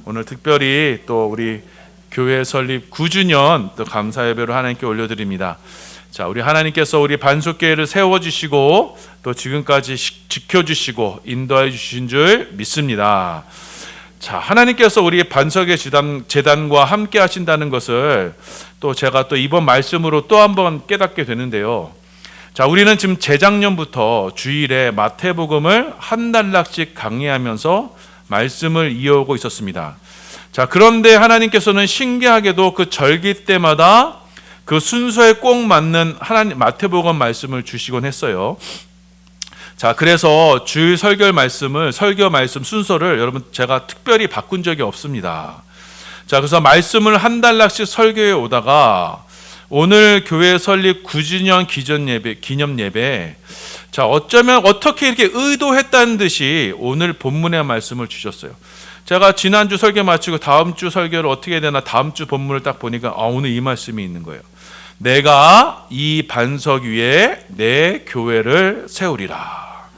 오늘 특별히 또 우리 교회 설립 9주년 또 감사 예배로 하나님께 올려드립니다. 자, 우리 하나님께서 우리 반석교회를 세워주시고 또 지금까지 지켜주시고 인도해 주신 줄 믿습니다. 자, 하나님께서 우리 반석의 재단과 함께 하신다는 것을 또 제가 또 이번 말씀으로 또 한번 깨닫게 되는데요. 자, 우리는 지금 재작년부터 주일에 마태복음을 한 단락씩 강의하면서 말씀을 이어오고 있었습니다. 자, 그런데 하나님께서는 신기하게도 그 절기 때마다 그 순서에 꼭 맞는 마태복음 말씀을 주시곤 했어요. 자, 그래서 주일 설교 말씀 순서를 여러분 제가 특별히 바꾼 적이 없습니다. 자, 그래서 말씀을 한 단락씩 설교해 오다가 오늘 교회 설립 9주년 기념 예배, 자, 어쩌면 어떻게 이렇게 의도했다는 듯이 오늘 본문의 말씀을 주셨어요. 제가 지난주 설교 마치고 다음 주 설교를 어떻게 해야 되나 다음 주 본문을 딱 보니까 오늘 이 말씀이 있는 거예요. 내가 이 반석 위에 내 교회를 세우리라.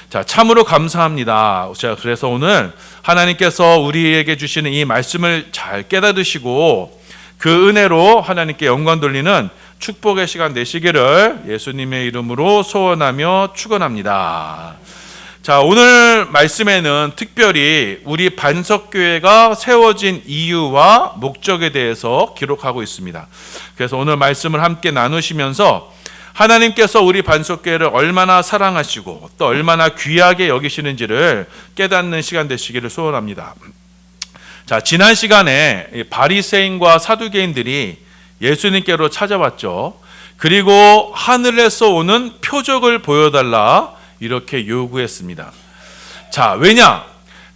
자, 참으로 감사합니다. 자, 그래서 오늘 하나님께서 우리에게 주시는 이 말씀을 잘 깨닫으시고 그 은혜로 하나님께 영광 돌리는 축복의 시간 되시기를 예수님의 이름으로 소원하며 축원합니다. 자, 오늘 말씀에는 특별히 우리 반석교회가 세워진 이유와 목적에 대해서 기록하고 있습니다. 그래서 오늘 말씀을 함께 나누시면서 하나님께서 우리 반석교회를 얼마나 사랑하시고 또 얼마나 귀하게 여기시는지를 깨닫는 시간 되시기를 소원합니다. 자, 지난 시간에 바리새인과 사두개인들이 예수님께로 찾아왔죠. 그리고 하늘에서 오는 표적을 보여달라 이렇게 요구했습니다. 자, 왜냐?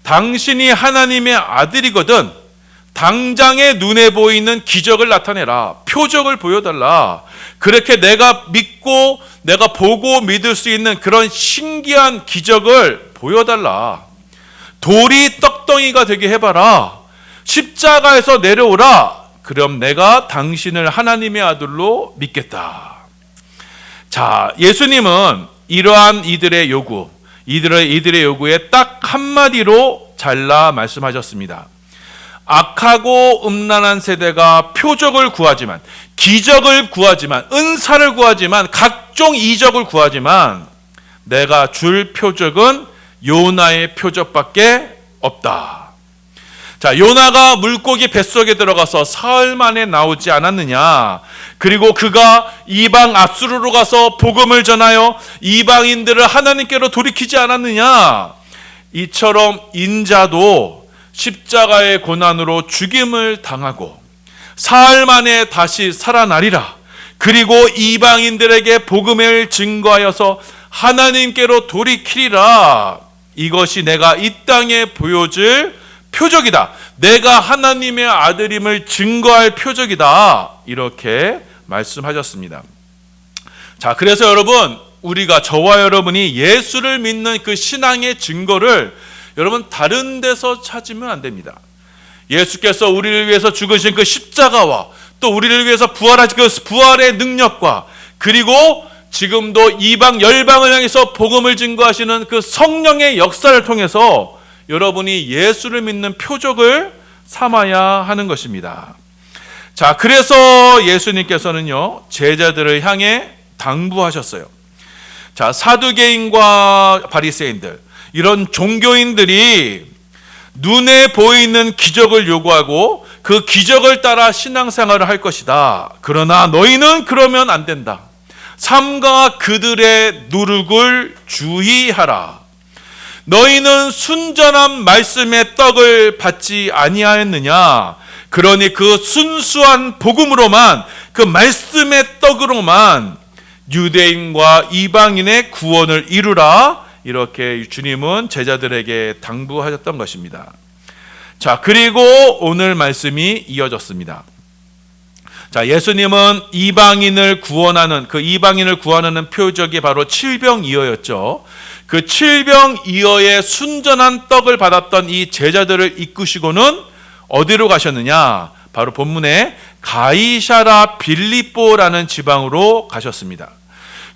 당신이 하나님의 아들이거든 당장에 눈에 보이는 기적을 나타내라. 표적을 보여달라. 그렇게 내가 믿고 내가 보고 믿을 수 있는 그런 신기한 기적을 보여달라. 돌이 떡덩이가 되게 해봐라. 십자가에서 내려오라. 그럼 내가 당신을 하나님의 아들로 믿겠다. 자, 예수님은 이러한 이들의 요구에 딱 한마디로 잘라 말씀하셨습니다. 악하고 음란한 세대가 표적을 구하지만, 기적을 구하지만, 은사를 구하지만, 각종 이적을 구하지만 내가 줄 표적은 요나의 표적밖에 없다. 자, 요나가 물고기 뱃속에 들어가서 사흘 만에 나오지 않았느냐? 그리고 그가 이방 앗수르로 가서 복음을 전하여 이방인들을 하나님께로 돌이키지 않았느냐? 이처럼 인자도 십자가의 고난으로 죽임을 당하고 사흘 만에 다시 살아나리라. 그리고 이방인들에게 복음을 증거하여서 하나님께로 돌이키리라. 이것이 내가 이 땅에 보여줄 표적이다. 내가 하나님의 아들임을 증거할 표적이다. 이렇게 말씀하셨습니다. 자, 그래서 여러분, 저와 여러분이 예수를 믿는 그 신앙의 증거를 여러분 다른 데서 찾으면 안 됩니다. 예수께서 우리를 위해서 죽으신 그 십자가와 또 우리를 위해서 부활하신 그 부활의 능력과 그리고 지금도 이방 열방을 향해서 복음을 증거하시는 그 성령의 역사를 통해서 여러분이 예수를 믿는 표적을 삼아야 하는 것입니다. 자, 그래서 예수님께서는요, 제자들을 향해 당부하셨어요. 자, 사두개인과 바리새인들, 이런 종교인들이 눈에 보이는 기적을 요구하고 그 기적을 따라 신앙생활을 할 것이다. 그러나 너희는 그러면 안 된다. 삼가 그들의 누룩을 주의하라. 너희는 순전한 말씀의 떡을 받지 아니하였느냐? 그러니 그 순수한 복음으로만, 그 말씀의 떡으로만 유대인과 이방인의 구원을 이루라. 이렇게 주님은 제자들에게 당부하셨던 것입니다. 자, 그리고 오늘 말씀이 이어졌습니다. 자, 예수님은 이방인을 구원하는 표적이 바로 칠병이어였죠. 그 칠병이어의 순전한 떡을 받았던 이 제자들을 이끄시고는 어디로 가셨느냐? 바로 본문에 가이사랴 빌립보라는 지방으로 가셨습니다.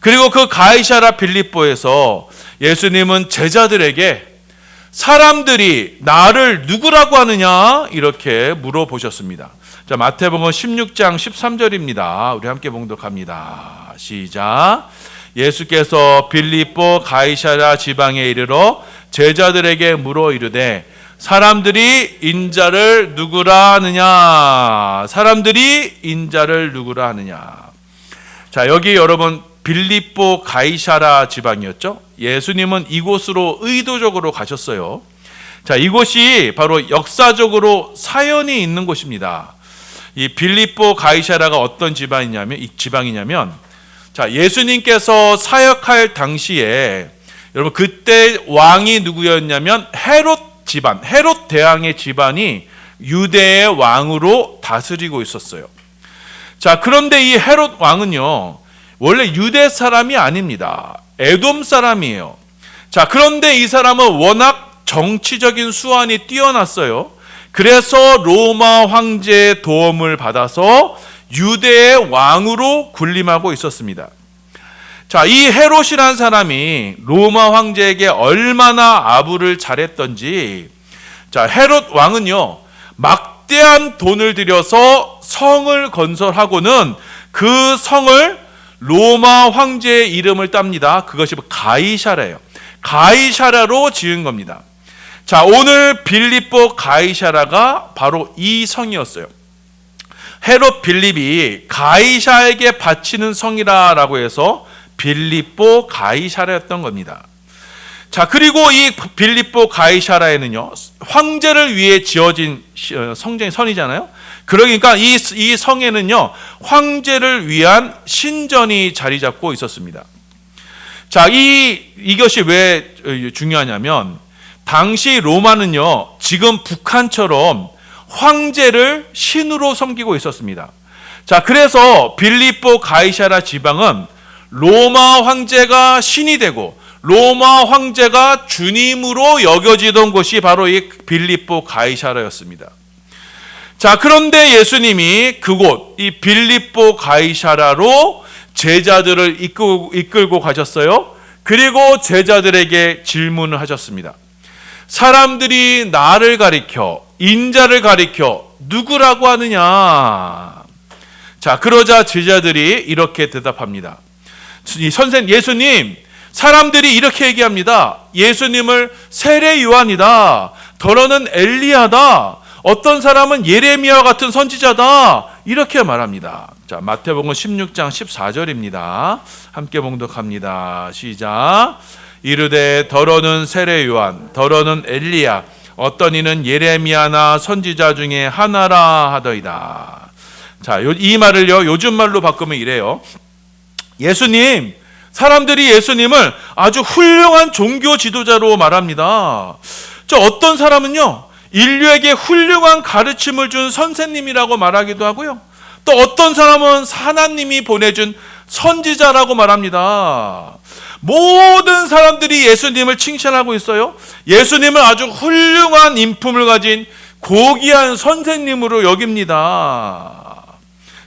그리고 그 가이사랴 빌립보에서 예수님은 제자들에게 사람들이 나를 누구라고 하느냐? 이렇게 물어보셨습니다. 자, 마태복음 16장 13절입니다. 우리 함께 봉독합니다. 시작. 예수께서 빌립보 가이사랴 지방에 이르러 제자들에게 물어 이르되 사람들이 인자를 누구라 하느냐? 사람들이 인자를 누구라 하느냐? 자, 여기 여러분 빌립보 가이사랴 지방이었죠? 예수님은 이곳으로 의도적으로 가셨어요. 자, 이곳이 바로 역사적으로 사연이 있는 곳입니다. 이 빌립보 가이사랴가 어떤 지방이냐면, 자, 예수님께서 사역할 당시에 여러분 그때 왕이 누구였냐면 헤롯 집안, 헤롯 대왕의 집안이 유대의 왕으로 다스리고 있었어요. 자, 그런데 이 헤롯 왕은요, 원래 유대 사람이 아닙니다. 에돔 사람이에요. 자, 그런데 이 사람은 워낙 정치적인 수완이 뛰어났어요. 그래서 로마 황제의 도움을 받아서 유대의 왕으로 군림하고 있었습니다. 자, 이 헤롯이라는 사람이 로마 황제에게 얼마나 아부를 잘했던지, 자, 헤롯 왕은요, 막대한 돈을 들여서 성을 건설하고는 그 성을 로마 황제의 이름을 땁니다. 그것이 가이사랴예요. 가이사랴로 지은 겁니다. 자, 오늘 빌립보 가이사랴가 바로 이 성이었어요. 헤롯 빌립이 가이사에게 바치는 성이라고 해서 빌립보 가이사랴였던 겁니다. 자, 그리고 이 빌립보 가이사랴에는요, 황제를 위해 지어진 성이잖아요. 그러니까 이 성에는요, 황제를 위한 신전이 자리 잡고 있었습니다. 자, 이것이 왜 중요하냐면, 당시 로마는요, 지금 북한처럼 황제를 신으로 섬기고 있었습니다. 자, 그래서 빌립보 가이사랴 지방은 로마 황제가 신이 되고 로마 황제가 주님으로 여겨지던 곳이 바로 이 빌립보 가이사랴였습니다. 자, 그런데 예수님이 그곳 이 빌립보 가이사랴로 제자들을 이끌고 가셨어요. 그리고 제자들에게 질문을 하셨습니다. 사람들이 나를 가리켜, 인자를 가리켜 누구라고 하느냐? 자, 그러자 제자들이 이렇게 대답합니다. 예수님, 사람들이 이렇게 얘기합니다. 예수님을 세례 요한이다. 더러는 엘리야다. 어떤 사람은 예레미야와 같은 선지자다. 이렇게 말합니다. 자, 마태복음 16장 14절입니다. 함께 봉독합니다. 시작. 이르되 더러는 세례 요한, 더러는 엘리야, 어떤 이는 예레미야나 선지자 중에 하나라 하더이다. 자, 이 말을요, 요즘 말로 바꾸면 이래요. 예수님, 사람들이 예수님을 아주 훌륭한 종교 지도자로 말합니다. 저 어떤 사람은요, 인류에게 훌륭한 가르침을 준 선생님이라고 말하기도 하고요. 또 어떤 사람은 하나님이 보내준 선지자라고 말합니다. 모든 사람들이 예수님을 칭찬하고 있어요. 예수님을 아주 훌륭한 인품을 가진 고귀한 선생님으로 여깁니다.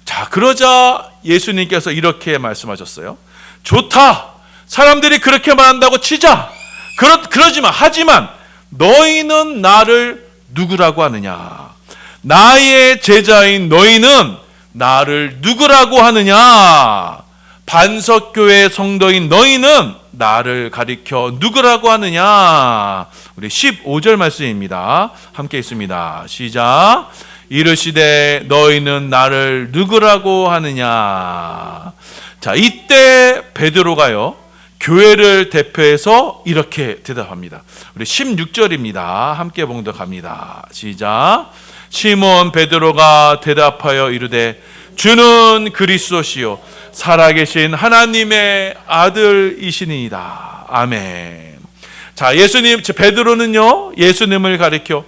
자, 그러자 예수님께서 이렇게 말씀하셨어요. 좋다. 사람들이 그렇게 말한다고 치자. 하지만 너희는 나를 누구라고 하느냐? 나의 제자인 너희는 나를 누구라고 하느냐? 반석교회 성도인 너희는 나를 가리켜 누구라고 하느냐? 우리 15절 말씀입니다. 함께 있습니다. 시작. 이르시되 너희는 나를 누구라고 하느냐? 자, 이때 베드로가요, 교회를 대표해서 이렇게 대답합니다. 우리 16절입니다. 함께 봉독합니다. 시작. 시몬 베드로가 대답하여 이르되 주는 그리스도시요 살아계신 하나님의 아들이시니이다. 아멘. 자, 베드로는요, 예수님을 가리켜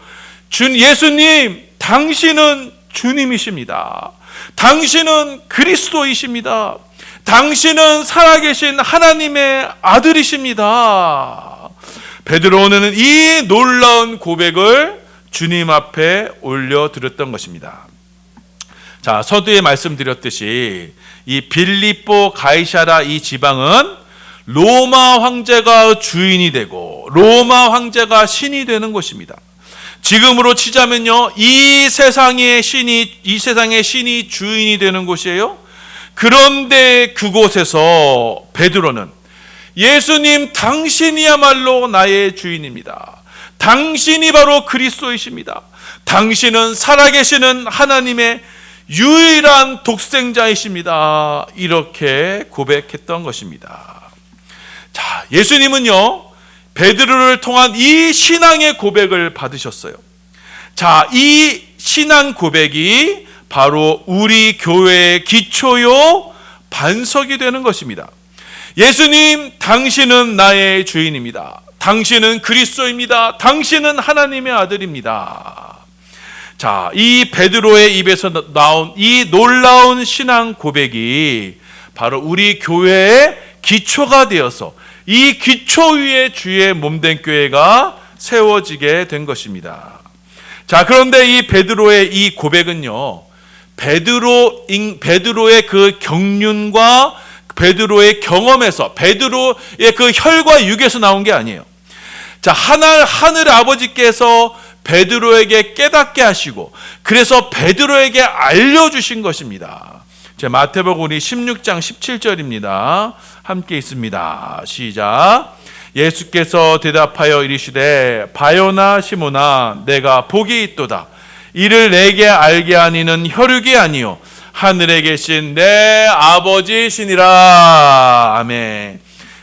예수님, 당신은 주님이십니다. 당신은 그리스도이십니다. 당신은 살아계신 하나님의 아들이십니다. 베드로는 이 놀라운 고백을 주님 앞에 올려드렸던 것입니다. 자, 서두에 말씀드렸듯이 이 빌립보 가이사랴 이 지방은 로마 황제가 주인이 되고 로마 황제가 신이 되는 것입니다. 지금으로 치자면요, 이 세상의 신이 주인이 되는 곳이에요. 그런데 그곳에서 베드로는 예수님, 당신이야말로 나의 주인입니다. 당신이 바로 그리스도이십니다. 당신은 살아계시는 하나님의 유일한 독생자이십니다. 이렇게 고백했던 것입니다. 자, 예수님은요, 베드로를 통한 이 신앙의 고백을 받으셨어요. 자, 이 신앙 고백이 바로 우리 교회의 기초요, 반석이 되는 것입니다. 예수님, 당신은 나의 주인입니다. 당신은 그리스도입니다. 당신은 하나님의 아들입니다. 자, 이 베드로의 입에서 나온 이 놀라운 신앙 고백이 바로 우리 교회의 기초가 되어서 이 기초 위에 주의 몸된 교회가 세워지게 된 것입니다. 자, 그런데 이 베드로의 이 고백은요, 베드로의 그 경륜과 베드로의 경험에서, 베드로의 그 혈과 육에서 나온 게 아니에요. 자, 하늘 아버지께서 베드로에게 깨닫게 하시고, 그래서 베드로에게 알려주신 것입니다. 제 마태복음 우리 16장 17절입니다. 함께 있습니다. 시작. 예수께서 대답하여 이르시되, 바요나 시몬아, 내가 복이 있도다. 이를 내게 알게 하니는 혈육이 아니요 하늘에 계신 내 아버지시니라. 아멘.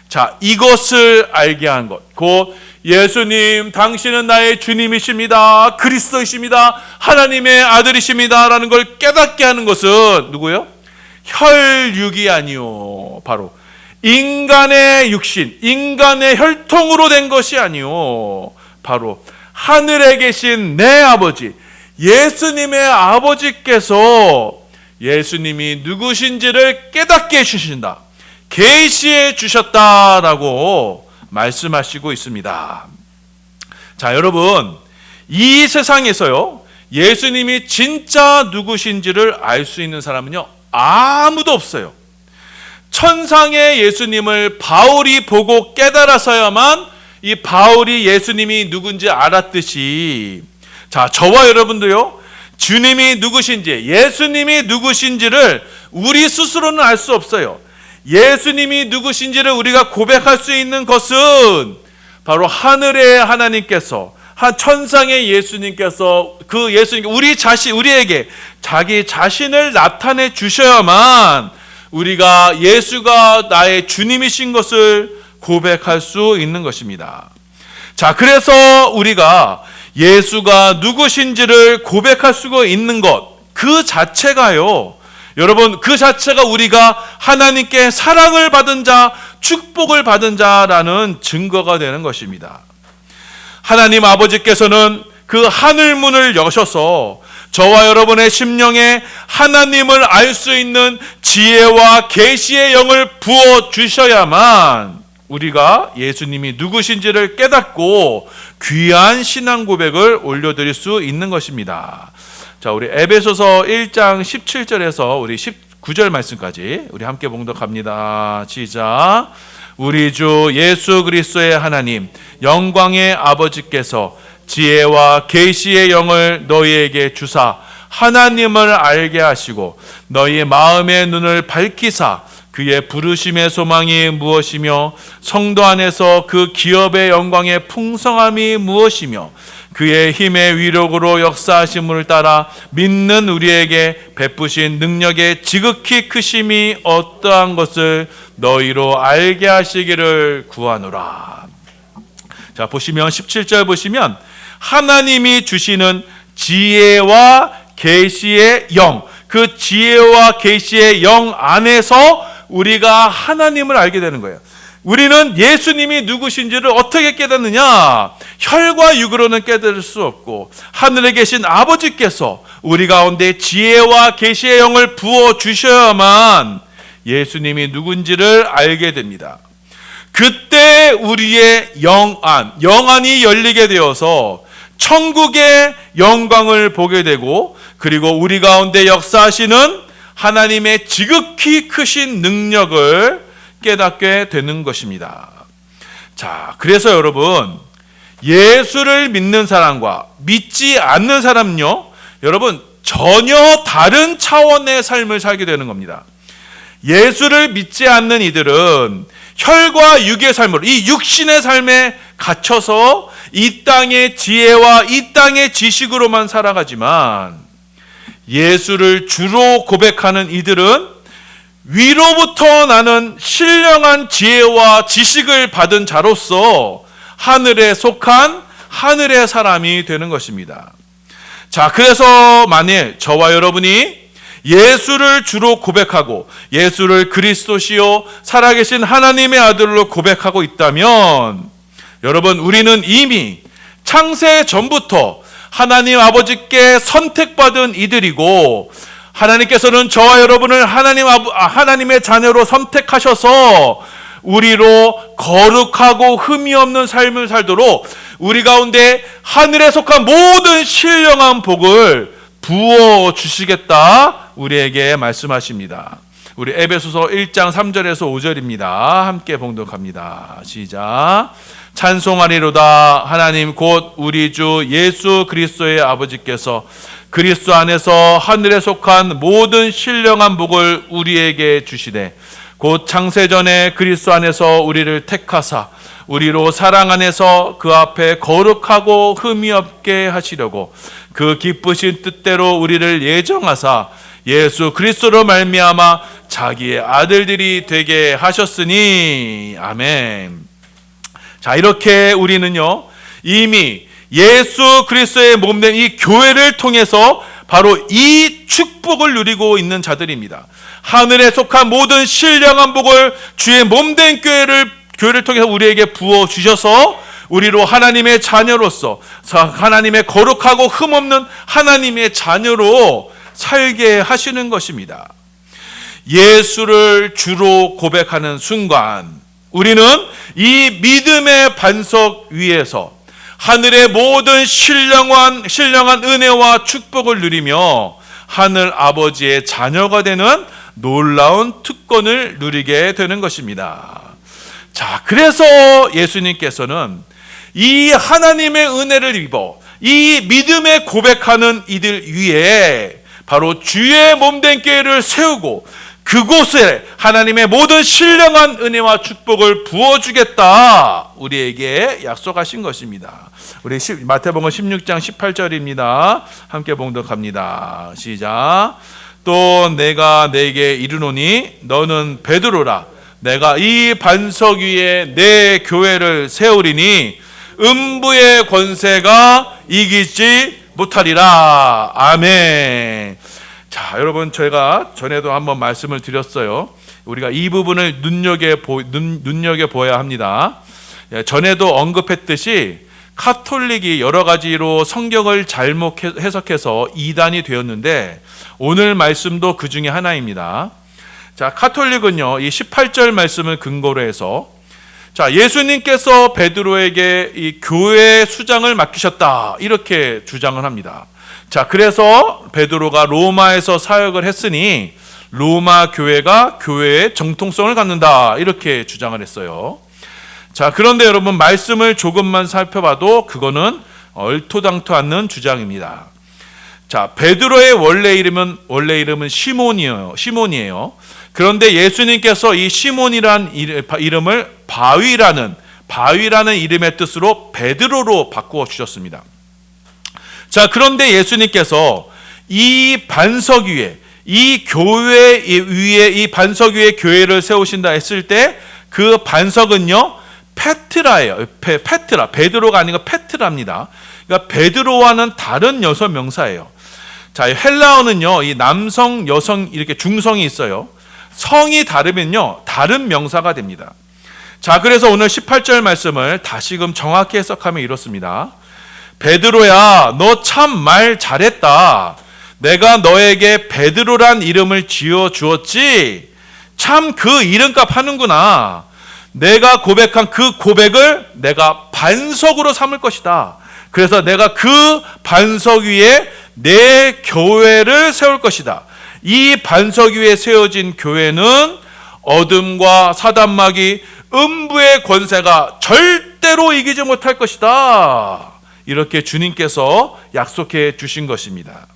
자, 이것을 알게 한 것, 곧 예수님, 당신은 나의 주님이십니다. 그리스도이십니다. 하나님의 아들이십니다. 라는 걸 깨닫게 하는 것은 누구요? 혈육이 아니요, 바로 인간의 육신, 인간의 혈통으로 된 것이 아니요, 바로 하늘에 계신 내 아버지, 예수님의 아버지께서 예수님이 누구신지를 깨닫게 해주신다, 계시해 주셨다라고 말씀하시고 있습니다. 자, 여러분, 이 세상에서요, 예수님이 진짜 누구신지를 알 수 있는 사람은요, 아무도 없어요. 천상의 예수님을 바울이 보고 깨달아서야만 이 바울이 예수님이 누군지 알았듯이, 자, 저와 여러분도요, 주님이 누구신지, 예수님이 누구신지를 우리 스스로는 알 수 없어요. 예수님이 누구신지를 우리가 고백할 수 있는 것은 바로 하늘의 하나님께서, 천상의 예수님께서, 그 예수님, 우리에게 자기 자신을 나타내 주셔야만 우리가 예수가 나의 주님이신 것을 고백할 수 있는 것입니다. 자, 그래서 우리가 예수가 누구신지를 고백할 수가 있는 것, 그 자체가요, 여러분, 그 자체가 우리가 하나님께 사랑을 받은 자, 축복을 받은 자라는 증거가 되는 것입니다. 하나님 아버지께서는 그 하늘문을 여셔서 저와 여러분의 심령에 하나님을 알 수 있는 지혜와 계시의 영을 부어 주셔야만 우리가 예수님이 누구신지를 깨닫고 귀한 신앙 고백을 올려드릴 수 있는 것입니다. 자, 우리 에베소서 1장 17절에서 우리 19절 말씀까지 우리 함께 봉독합니다. 시작. 우리 주 예수 그리스도의 하나님, 영광의 아버지께서 지혜와 계시의 영을 너희에게 주사 하나님을 알게 하시고 너희 마음의 눈을 밝히사 그의 부르심의 소망이 무엇이며 성도 안에서 그 기업의 영광의 풍성함이 무엇이며 그의 힘의 위력으로 역사하심을 따라 믿는 우리에게 베푸신 능력의 지극히 크심이 어떠한 것을 너희로 알게 하시기를 구하노라. 자, 보시면 17절 보시면 하나님이 주시는 지혜와 계시의 영, 그 지혜와 계시의 영 안에서 우리가 하나님을 알게 되는 거예요. 우리는 예수님이 누구신지를 어떻게 깨닫느냐? 혈과 육으로는 깨달을 수 없고 하늘에 계신 아버지께서 우리 가운데 지혜와 계시의 영을 부어 주셔야만 예수님이 누군지를 알게 됩니다. 그때 우리의 영안이 열리게 되어서 천국의 영광을 보게 되고, 그리고 우리 가운데 역사하시는 하나님의 지극히 크신 능력을 깨닫게 되는 것입니다. 자, 그래서 여러분, 예수를 믿는 사람과 믿지 않는 사람은요, 여러분 전혀 다른 차원의 삶을 살게 되는 겁니다. 예수를 믿지 않는 이들은 혈과 육의 삶으로, 이 육신의 삶에 갇혀서 이 땅의 지혜와 이 땅의 지식으로만 살아가지만, 예수를 주로 고백하는 이들은 위로부터 나는 신령한 지혜와 지식을 받은 자로서 하늘에 속한 하늘의 사람이 되는 것입니다. 자, 그래서 만일 저와 여러분이 예수를 주로 고백하고 예수를 그리스도시요 살아계신 하나님의 아들로 고백하고 있다면, 여러분, 우리는 이미 창세 전부터 하나님 아버지께 선택받은 이들이고, 하나님께서는 저와 여러분을 하나님의 자녀로 선택하셔서 우리로 거룩하고 흠이 없는 삶을 살도록 우리 가운데 하늘에 속한 모든 신령한 복을 부어 주시겠다 우리에게 말씀하십니다. 우리 에베소서 1장 3절에서 5절입니다. 함께 봉독합니다. 시작. 찬송하리로다. 하나님 곧 우리 주 예수 그리스도의 아버지께서 그리스도 안에서 하늘에 속한 모든 신령한 복을 우리에게 주시되, 곧 창세전에 그리스도 안에서 우리를 택하사 우리로 사랑 안에서 그 앞에 거룩하고 흠이 없게 하시려고 그 기쁘신 뜻대로 우리를 예정하사 예수 그리스도로 말미암아 자기의 아들들이 되게 하셨으니. 아멘. 자, 이렇게 우리는요 이미 예수 그리스도의 몸된 이 교회를 통해서 바로 이 축복을 누리고 있는 자들입니다. 하늘에 속한 모든 신령한 복을 주의 몸된 교회를 통해서 우리에게 부어 주셔서 우리로 하나님의 자녀로서, 하나님의 거룩하고 흠없는 하나님의 자녀로 살게 하시는 것입니다. 예수를 주로 고백하는 순간 우리는 이 믿음의 반석 위에서 하늘의 모든 신령한 은혜와 축복을 누리며 하늘 아버지의 자녀가 되는 놀라운 특권을 누리게 되는 것입니다. 자, 그래서 예수님께서는 이 하나님의 은혜를 입어 이 믿음에 고백하는 이들 위에 바로 주의 몸된 교회를 세우고 그곳에 하나님의 모든 신령한 은혜와 축복을 부어주겠다 우리에게 약속하신 것입니다. 우리 마태복음 16장 18절입니다. 함께 봉독합니다. 시작. 또 내가 내게 이르노니 너는 베드로라. 내가 이 반석 위에 내 교회를 세우리니 음부의 권세가 이기지 못하리라. 아멘. 자, 여러분, 제가 전에도 한번 말씀을 드렸어요. 우리가 이 부분을 눈여겨보아야 합니다. 전에도 언급했듯이 카톨릭이 여러 가지로 성경을 잘못 해석해서 이단이 되었는데 오늘 말씀도 그 중에 하나입니다. 자, 카톨릭은요, 이 18절 말씀을 근거로 해서 자, 예수님께서 베드로에게 이 교회 수장을 맡기셨다 이렇게 주장을 합니다. 자, 그래서 베드로가 로마에서 사역을 했으니 로마 교회가 교회의 정통성을 갖는다 이렇게 주장을 했어요. 자, 그런데 여러분 말씀을 조금만 살펴봐도 그거는 얼토당토 않는 주장입니다. 자, 베드로의 원래 이름은 시몬이에요. 그런데 예수님께서 이 시몬이란 이름을 바위라는 이름의 뜻으로 베드로로 바꾸어 주셨습니다. 자, 그런데 예수님께서 이 반석 위에 이 교회 위에 이 반석 위에 교회를 세우신다 했을 때 그 반석은요 페트라예요. 페트라. 베드로가 아니고 페트라입니다. 그러니까 베드로와는 다른 여섯 명사예요. 자, 헬라어는요 이 남성, 여성 이렇게 중성이 있어요. 성이 다르면요 다른 명사가 됩니다. 자, 그래서 오늘 18절 말씀을 다시금 정확히 해석하면 이렇습니다. 베드로야, 너 참 말 잘했다. 내가 너에게 베드로란 이름을 지어 주었지. 참 그 이름값 하는구나. 내가 고백한 그 고백을 내가 반석으로 삼을 것이다. 그래서 내가 그 반석 위에 내 교회를 세울 것이다. 이 반석 위에 세워진 교회는 어둠과 사단마귀, 음부의 권세가 절대로 이기지 못할 것이다. 이렇게 주님께서 약속해 주신 것입니다.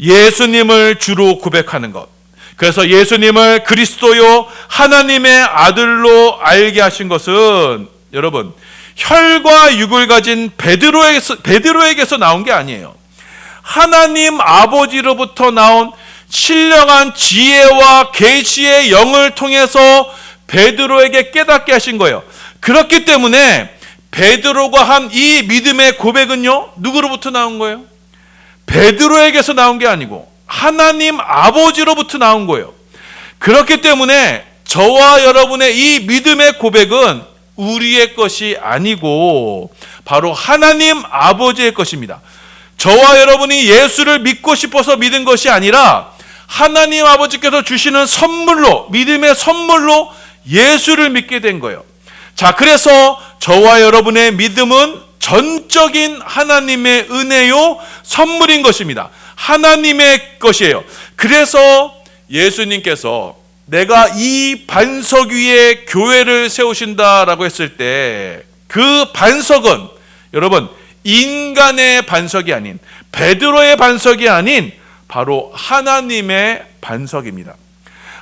예수님을 주로 고백하는 것, 그래서 예수님을 그리스도요 하나님의 아들로 알게 하신 것은 여러분 혈과 육을 가진 베드로에게서 나온 게 아니에요. 하나님 아버지로부터 나온 신령한 지혜와 계시의 영을 통해서 베드로에게 깨닫게 하신 거예요. 그렇기 때문에 베드로가 한 이 믿음의 고백은요, 누구로부터 나온 거예요? 베드로에게서 나온 게 아니고 하나님 아버지로부터 나온 거예요. 그렇기 때문에 저와 여러분의 이 믿음의 고백은 우리의 것이 아니고 바로 하나님 아버지의 것입니다. 저와 여러분이 예수를 믿고 싶어서 믿은 것이 아니라 하나님 아버지께서 주시는 선물로, 믿음의 선물로 예수를 믿게 된 거예요. 자, 그래서 저와 여러분의 믿음은 전적인 하나님의 은혜요 선물인 것입니다. 하나님의 것이에요. 그래서 예수님께서 내가 이 반석 위에 교회를 세우신다라고 했을 때 그 반석은 여러분 인간의 반석이 아닌, 베드로의 반석이 아닌 바로 하나님의 반석입니다.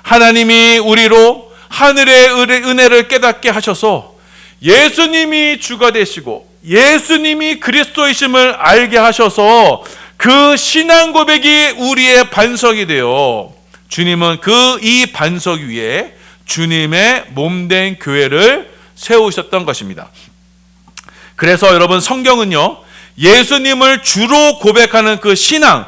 하나님이 우리로 하늘의 은혜를 깨닫게 하셔서 예수님이 주가 되시고 예수님이 그리스도이심을 알게 하셔서 그 신앙 고백이 우리의 반석이 되어 주님은 이 반석 위에 주님의 몸된 교회를 세우셨던 것입니다. 그래서 여러분 성경은요, 예수님을 주로 고백하는 그 신앙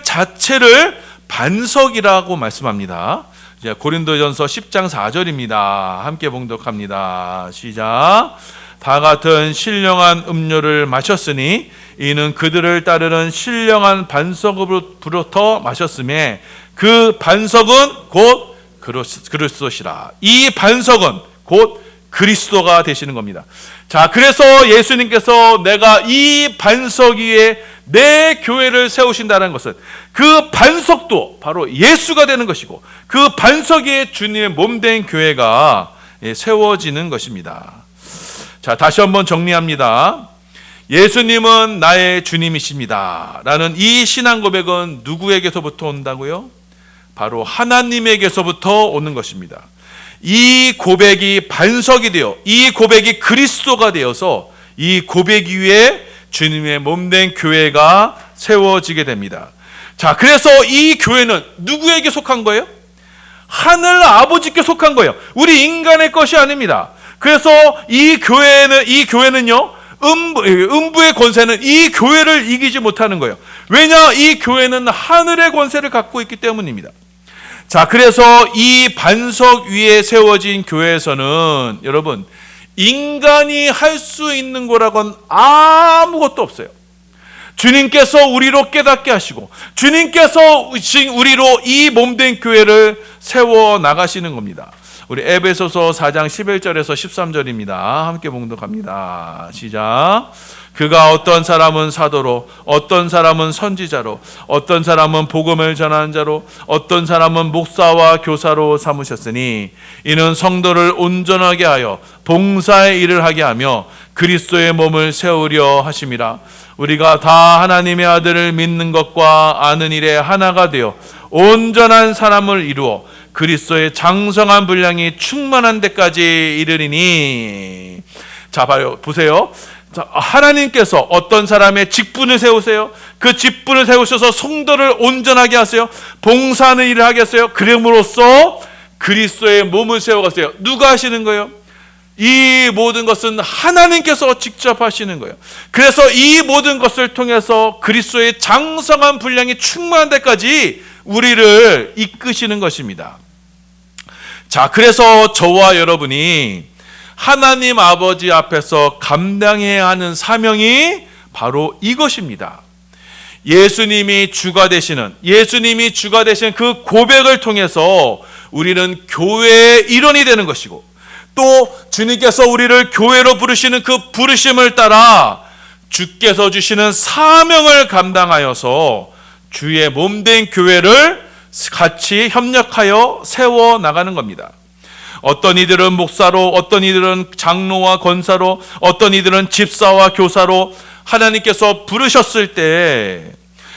자체를 반석이라고 말씀합니다. 이제 고린도전서 10장 4절입니다. 함께 봉독합니다. 시작. 다 같은 신령한 음료를 마셨으니 이는 그들을 따르는 신령한 반석으로부터 마셨음에 그 반석은 곧 그리스도시라. 이 반석은 곧 그리스도가 되시는 겁니다. 자, 그래서 예수님께서 내가 이 반석 위에 내 교회를 세우신다는 것은 그 반석도 바로 예수가 되는 것이고 그 반석 위에 주님의 몸된 교회가 세워지는 것입니다. 자, 다시 한번 정리합니다. 예수님은 나의 주님이십니다 라는 이 신앙 고백은 누구에게서부터 온다고요? 바로 하나님에게서부터 오는 것입니다. 이 고백이 반석이 되어 이 고백이 그리스도가 되어서 이 고백 위에 주님의 몸된 교회가 세워지게 됩니다. 자, 그래서 이 교회는 누구에게 속한 거예요? 하늘 아버지께 속한 거예요. 우리 인간의 것이 아닙니다. 그래서 이 교회는요, 음부의 권세는 이 교회를 이기지 못하는 거예요. 왜냐? 이 교회는 하늘의 권세를 갖고 있기 때문입니다. 자, 그래서 이 반석 위에 세워진 교회에서는 여러분 인간이 할 수 있는 거라고는 아무것도 없어요. 주님께서 우리로 깨닫게 하시고 주님께서 우리로 이 몸된 교회를 세워 나가시는 겁니다. 우리 에베소서 4장 11절에서 13절입니다. 함께 봉독합니다. 시작. 그가 어떤 사람은 사도로, 어떤 사람은 선지자로, 어떤 사람은 복음을 전하는 자로, 어떤 사람은 목사와 교사로 삼으셨으니 이는 성도를 온전하게 하여 봉사의 일을 하게 하며 그리스도의 몸을 세우려 하심이라. 우리가 다 하나님의 아들을 믿는 것과 아는 일에 하나가 되어 온전한 사람을 이루어 그리스도의 장성한 분량이 충만한 데까지 이르리니. 자, 보세요. 자, 하나님께서 어떤 사람의 직분을 세우세요. 그 직분을 세우셔서 성도를 온전하게 하세요. 봉사하는 일을 하게 하세요. 그럼으로써 그리스도의 몸을 세워가세요. 누가 하시는 거예요? 이 모든 것은 하나님께서 직접 하시는 거예요. 그래서 이 모든 것을 통해서 그리스도의 장성한 분량이 충만한 데까지 우리를 이끄시는 것입니다. 자, 그래서 저와 여러분이 하나님 아버지 앞에서 감당해야 하는 사명이 바로 이것입니다. 예수님이 주가 되시는 그 고백을 통해서 우리는 교회의 일원이 되는 것이고, 또 주님께서 우리를 교회로 부르시는 그 부르심을 따라 주께서 주시는 사명을 감당하여서 주의 몸된 교회를 같이 협력하여 세워 나가는 겁니다. 어떤 이들은 목사로, 어떤 이들은 장로와 권사로, 어떤 이들은 집사와 교사로 하나님께서 부르셨을 때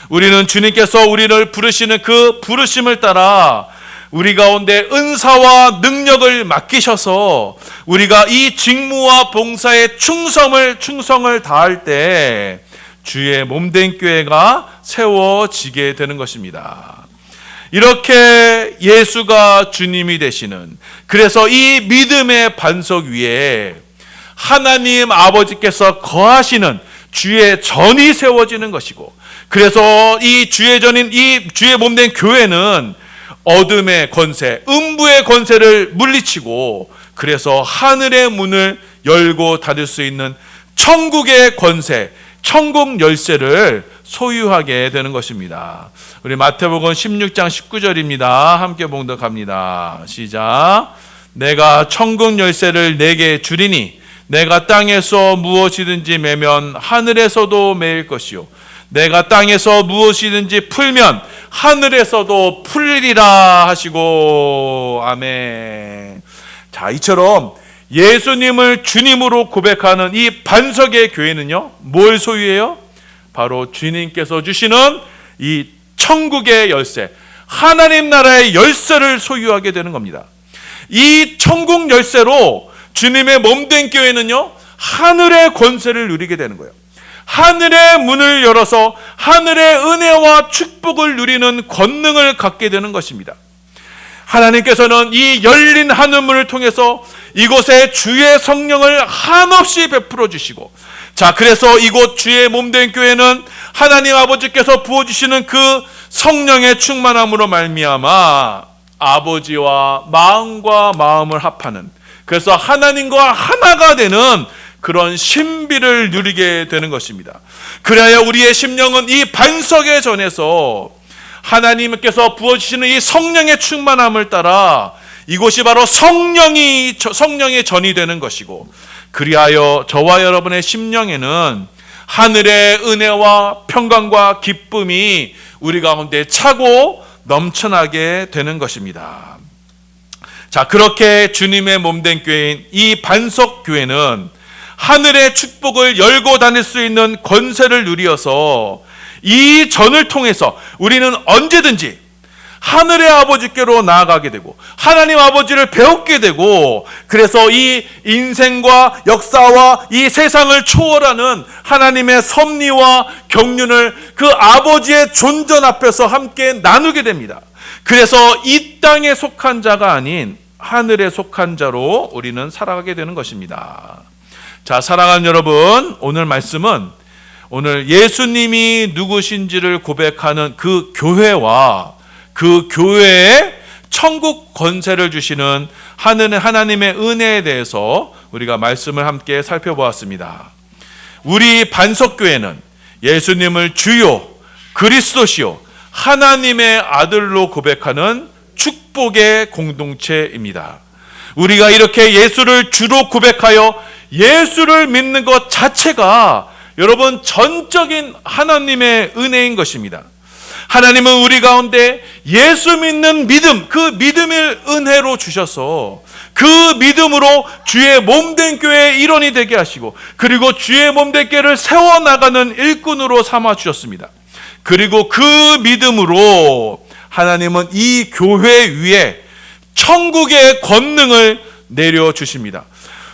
우리는 주님께서 우리를 부르시는 그 부르심을 따라 우리 가운데 은사와 능력을 맡기셔서 우리가 이 직무와 봉사에 충성을 다할 때 주의 몸된 교회가 세워지게 되는 것입니다. 이렇게 예수가 주님이 되시는, 그래서 이 믿음의 반석 위에 하나님 아버지께서 거하시는 주의 전이 세워지는 것이고, 그래서 이 주의 전인 이 주의 몸된 교회는 어둠의 권세, 음부의 권세를 물리치고, 그래서 하늘의 문을 열고 닫을 수 있는 천국의 권세, 천국 열쇠를 소유하게 되는 것입니다. 우리 마태복음 16장 19절입니다. 함께 봉독합니다. 시작. 내가 천국 열쇠를 내게 주리니 내가 땅에서 무엇이든지 매면 하늘에서도 매일 것이요 내가 땅에서 무엇이든지 풀면 하늘에서도 풀리리라 하시고. 아멘. 자, 이처럼 예수님을 주님으로 고백하는 이 반석의 교회는요, 뭘 소유해요? 바로 주님께서 주시는 이 천국의 열쇠, 하나님 나라의 열쇠를 소유하게 되는 겁니다. 이 천국 열쇠로 주님의 몸된 교회는요, 하늘의 권세를 누리게 되는 거예요. 하늘의 문을 열어서 하늘의 은혜와 축복을 누리는 권능을 갖게 되는 것입니다. 하나님께서는 이 열린 하늘문을 통해서 이곳에 주의 성령을 한없이 베풀어 주시고, 자, 그래서 이곳 주의 몸된 교회는 하나님 아버지께서 부어주시는 그 성령의 충만함으로 말미암아 아버지와 마음과 마음을 합하는, 그래서 하나님과 하나가 되는 그런 신비를 누리게 되는 것입니다. 그래야 우리의 심령은 이 반석의 전에서 하나님께서 부어주시는 이 성령의 충만함을 따라 이곳이 바로 성령의 전이 되는 것이고, 그리하여 저와 여러분의 심령에는 하늘의 은혜와 평강과 기쁨이 우리 가운데 차고 넘쳐나게 되는 것입니다. 자, 그렇게 주님의 몸된 교회인 이 반석 교회는 하늘의 축복을 열고 다닐 수 있는 권세를 누리어서 이 전을 통해서 우리는 언제든지 하늘의 아버지께로 나아가게 되고 하나님 아버지를 배우게 되고, 그래서 이 인생과 역사와 이 세상을 초월하는 하나님의 섭리와 경륜을 그 아버지의 존전 앞에서 함께 나누게 됩니다. 그래서 이 땅에 속한 자가 아닌 하늘에 속한 자로 우리는 살아가게 되는 것입니다. 자, 사랑하는 여러분, 오늘 말씀은 오늘 예수님이 누구신지를 고백하는 그 교회와 그 교회에 천국 권세를 주시는 하나님의 은혜에 대해서 우리가 말씀을 함께 살펴보았습니다. 우리 반석교회는 예수님을 주요, 그리스도시요, 하나님의 아들로 고백하는 축복의 공동체입니다. 우리가 이렇게 예수를 주로 고백하여 예수를 믿는 것 자체가 여러분 전적인 하나님의 은혜인 것입니다. 하나님은 우리 가운데 예수 믿는 믿음, 그 믿음을 은혜로 주셔서 그 믿음으로 주의 몸된 교회의 일원이 되게 하시고, 그리고 주의 몸된 교회를 세워나가는 일꾼으로 삼아 주셨습니다. 그리고 그 믿음으로 하나님은 이 교회 위에 천국의 권능을 내려주십니다.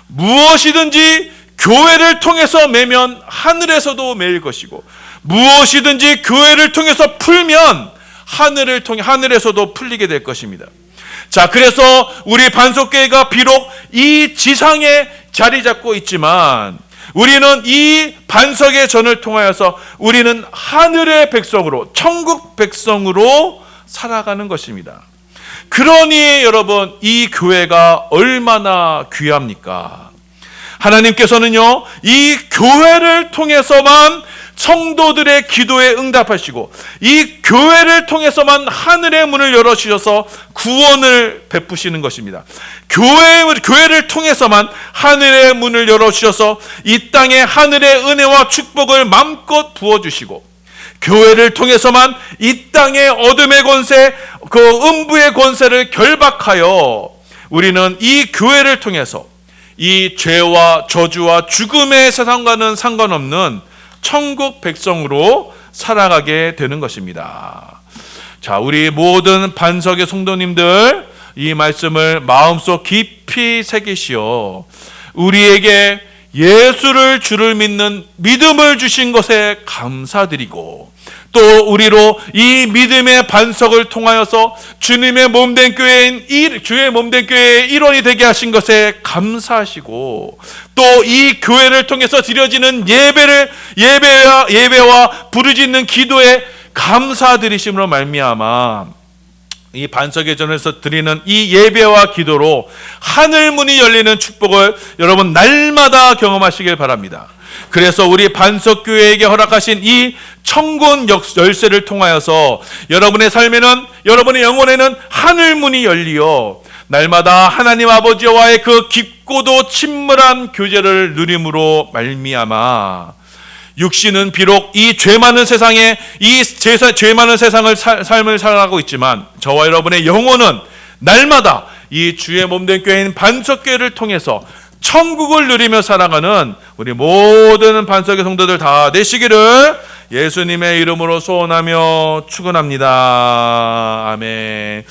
무엇이든지 교회를 통해서 매면 하늘에서도 매일 것이고, 무엇이든지 교회를 통해서 풀면 하늘에서도 풀리게 될 것입니다. 자, 그래서 우리 반석교회가 비록 이 지상에 자리 잡고 있지만 우리는 이 반석의 전을 통하여서 우리는 하늘의 백성으로, 천국 백성으로 살아가는 것입니다. 그러니 여러분, 이 교회가 얼마나 귀합니까? 하나님께서는요, 이 교회를 통해서만 성도들의 기도에 응답하시고, 이 교회를 통해서만 하늘의 문을 열어주셔서 구원을 베푸시는 것입니다. 교회를 통해서만 하늘의 문을 열어주셔서 이 땅에 하늘의 은혜와 축복을 마음껏 부어주시고, 교회를 통해서만 이 땅의 어둠의 권세, 그 음부의 권세를 결박하여 우리는 이 교회를 통해서 이 죄와 저주와 죽음의 세상과는 상관없는 천국 백성으로 살아가게 되는 것입니다. 자, 우리 모든 반석의 성도님들, 이 말씀을 마음속 깊이 새기시어 우리에게 예수를 주를 믿는 믿음을 주신 것에 감사드리고, 또 우리로 이 믿음의 반석을 통하여서 주님의 몸된 교회인 주의 몸된 교회의 일원이 되게 하신 것에 감사하시고, 또 이 교회를 통해서 드려지는 예배와 부르짖는 기도에 감사드리심으로 말미암아 이 반석의 전에서 드리는 이 예배와 기도로 하늘 문이 열리는 축복을 여러분 날마다 경험하시길 바랍니다. 그래서 우리 반석교회에게 허락하신 이 천군 열쇠를 통하여서 여러분의 삶에는, 여러분의 영혼에는 하늘 문이 열리어 날마다 하나님 아버지와의 그 깊고도 친밀한 교제를 누림으로 말미암아 육신은 비록 이 죄 많은 세상에 죄 많은 세상을 삶을 살아가고 있지만 저와 여러분의 영혼은 날마다 이 주의 몸된 교회인 반석교회를 통해서 천국을 누리며 살아가는 우리 모든 반석의 성도들 다 되시기를 예수님의 이름으로 소원하며 축원합니다. 아멘.